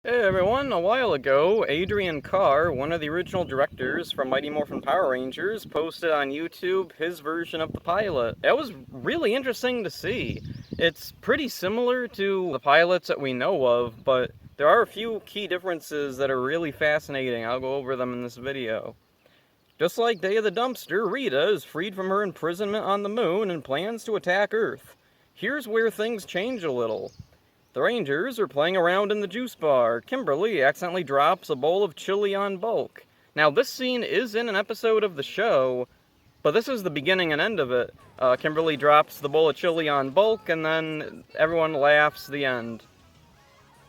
Hey everyone, a while ago, Adrian Carr, one of the original directors from Mighty Morphin Power Rangers, posted on YouTube his version of the pilot. It was really interesting to see. It's pretty similar to the pilots that we know of, but there are a few key differences that are really fascinating. I'll go over them in this video. Just like Day of the Dumpster, Rita is freed from her imprisonment on the moon and plans to attack Earth. Here's where things change a little. The Rangers are playing around in the juice bar. Kimberly accidentally drops a bowl of chili on Bulk. Now, this scene is in an episode of the show, but this is the beginning and end of it. Kimberly drops the bowl of chili on Bulk, and then everyone laughs, the end.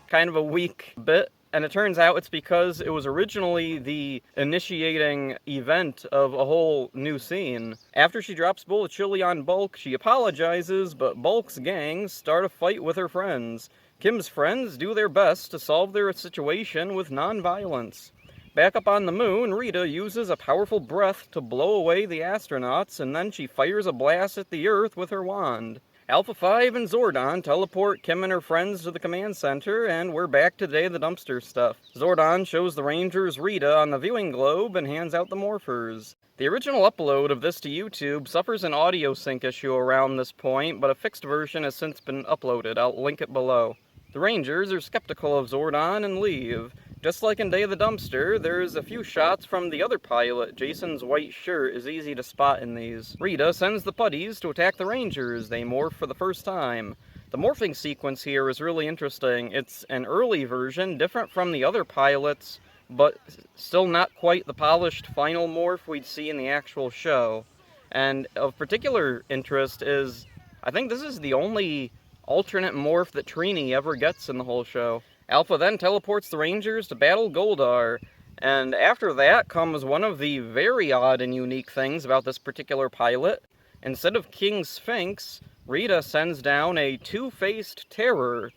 Kind of a weak bit, and it turns out it's because it was originally the initiating event of a whole new scene. After she drops a bowl of chili on Bulk, she apologizes, but Bulk's gang start a fight with her friends. Kim's friends do their best to solve their situation with non-violence. Back up on the moon, Rita uses a powerful breath to blow away the astronauts, and then she fires a blast at the Earth with her wand. Alpha 5 and Zordon teleport Kim and her friends to the command center, and we're back to Day of the Dumpster stuff. Zordon shows the Rangers Rita on the viewing globe and hands out the morphers. The original upload of this to YouTube suffers an audio sync issue around this point, but a fixed version has since been uploaded. I'll link it below. The Rangers are skeptical of Zordon and leave. Just like in Day of the Dumpster, there's a few shots from the other pilot. Jason's white shirt is easy to spot in these. Rita sends the putties to attack the Rangers. They morph for the first time. The morphing sequence here is really interesting. It's an early version, different from the other pilots, but still not quite the polished final morph we'd see in the actual show. And of particular interest is, I think this is the only alternate morph that Trini ever gets in the whole show. Alpha then teleports the Rangers to battle Goldar, and after that comes one of the very odd and unique things about this particular pilot. Instead of King Sphinx, Rita sends down a two-faced terror.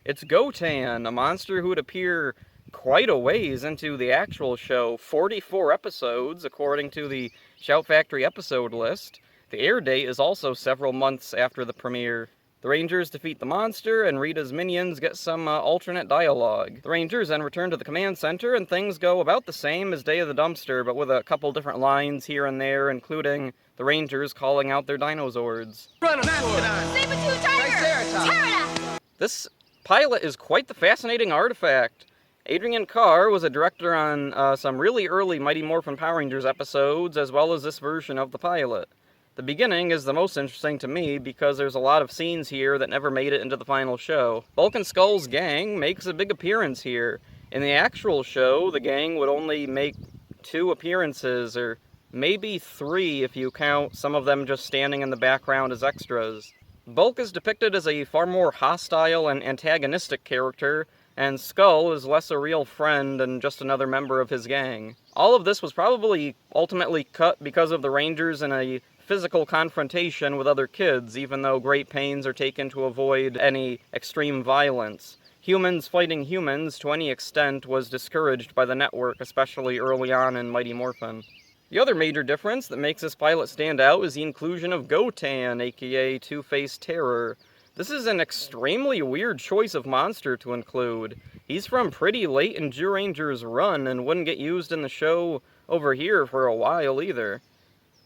It's Gotan, a monster who would appear quite a ways into the actual show, 44 episodes according to the Shout Factory episode list. The air date is also several months after the premiere. The Rangers defeat the monster, and Rita's minions get some alternate dialogue. The Rangers then return to the command center, and things go about the same as Day of the Dumpster, but with a couple different lines here and there, including the Rangers calling out their Dinozords. Run him for it. Saber-tooth tiger! Pterodactyl! This pilot is quite the fascinating artifact. Adrian Carr was a director on some really early Mighty Morphin Power Rangers episodes, as well as this version of the pilot. The beginning is the most interesting to me because there's a lot of scenes here that never made it into the final show. Bulk and Skull's gang makes a big appearance here. In the actual show, the gang would only make 2 appearances, or maybe 3 if you count some of them just standing in the background as extras. Bulk is depicted as a far more hostile and antagonistic character, and Skull is less a real friend and just another member of his gang. All of this was probably ultimately cut because of the Rangers in a physical confrontation with other kids, even though great pains are taken to avoid any extreme violence. Humans fighting humans to any extent was discouraged by the network, especially early on in Mighty Morphin. The other major difference that makes this pilot stand out is the inclusion of Gotan, aka Two-Faced Terror. This is an extremely weird choice of monster to include. He's from pretty late in Zyuranger's run and wouldn't get used in the show over here for a while either.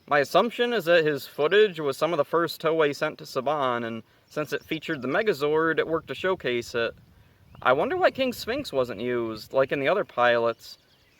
My assumption is that his footage was some of the first Toei sent to Saban, and since it featured the Megazord, it worked to showcase it. I wonder why King Sphinx wasn't used, like in the other pilots.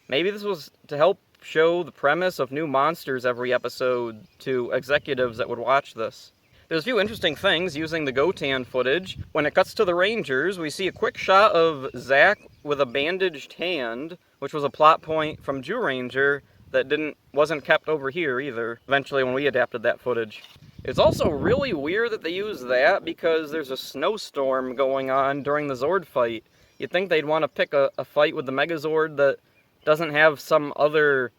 Maybe this was to help show the premise of new monsters every episode to executives that would watch this. There's a few interesting things using the Gotan footage. When it cuts to the Rangers, we see a quick shot of Zack with a bandaged hand, which was a plot point from Zyuranger that wasn't kept over here either, eventually when we adapted that footage. It's also really weird that they use that because there's a snowstorm going on during the Zord fight. You'd think they'd want to pick a fight with the Megazord that doesn't have some other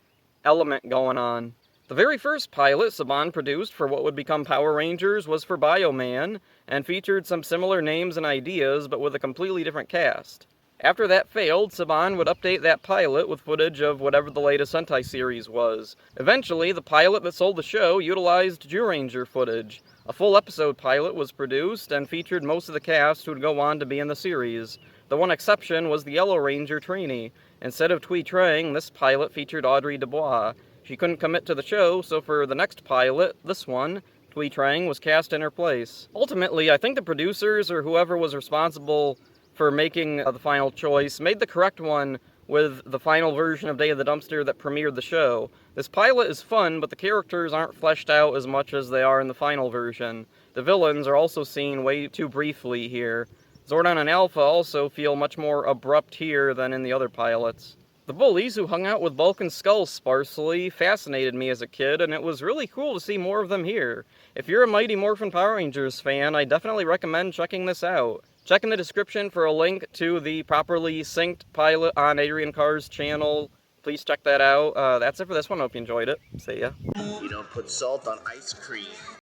element going on. The very first pilot Saban produced for what would become Power Rangers was for Bioman, and featured some similar names and ideas, but with a completely different cast. After that failed, Saban would update that pilot with footage of whatever the latest Sentai series was. Eventually, the pilot that sold the show utilized Zyuranger footage. A full episode pilot was produced and featured most of the cast who would go on to be in the series. The one exception was the Yellow Ranger trainee. Instead of Thuy Trang, this pilot featured Audrey Dubois. She couldn't commit to the show, so for the next pilot, this one, Thuy Trang was cast in her place. Ultimately, I think the producers, or whoever was responsible for making the final choice, made the correct one with the final version of Day of the Dumpster that premiered the show. This pilot is fun, but the characters aren't fleshed out as much as they are in the final version. The villains are also seen way too briefly here. Zordon and Alpha also feel much more abrupt here than in the other pilots. The bullies, who hung out with Bulk and Skull sparsely, fascinated me as a kid, and it was really cool to see more of them here. If you're a Mighty Morphin Power Rangers fan, I definitely recommend checking this out. Check in the description for a link to the properly synced pilot on Adrian Carr's channel. Please check that out. That's it for this one. Hope you enjoyed it. See ya. You don't put salt on ice cream.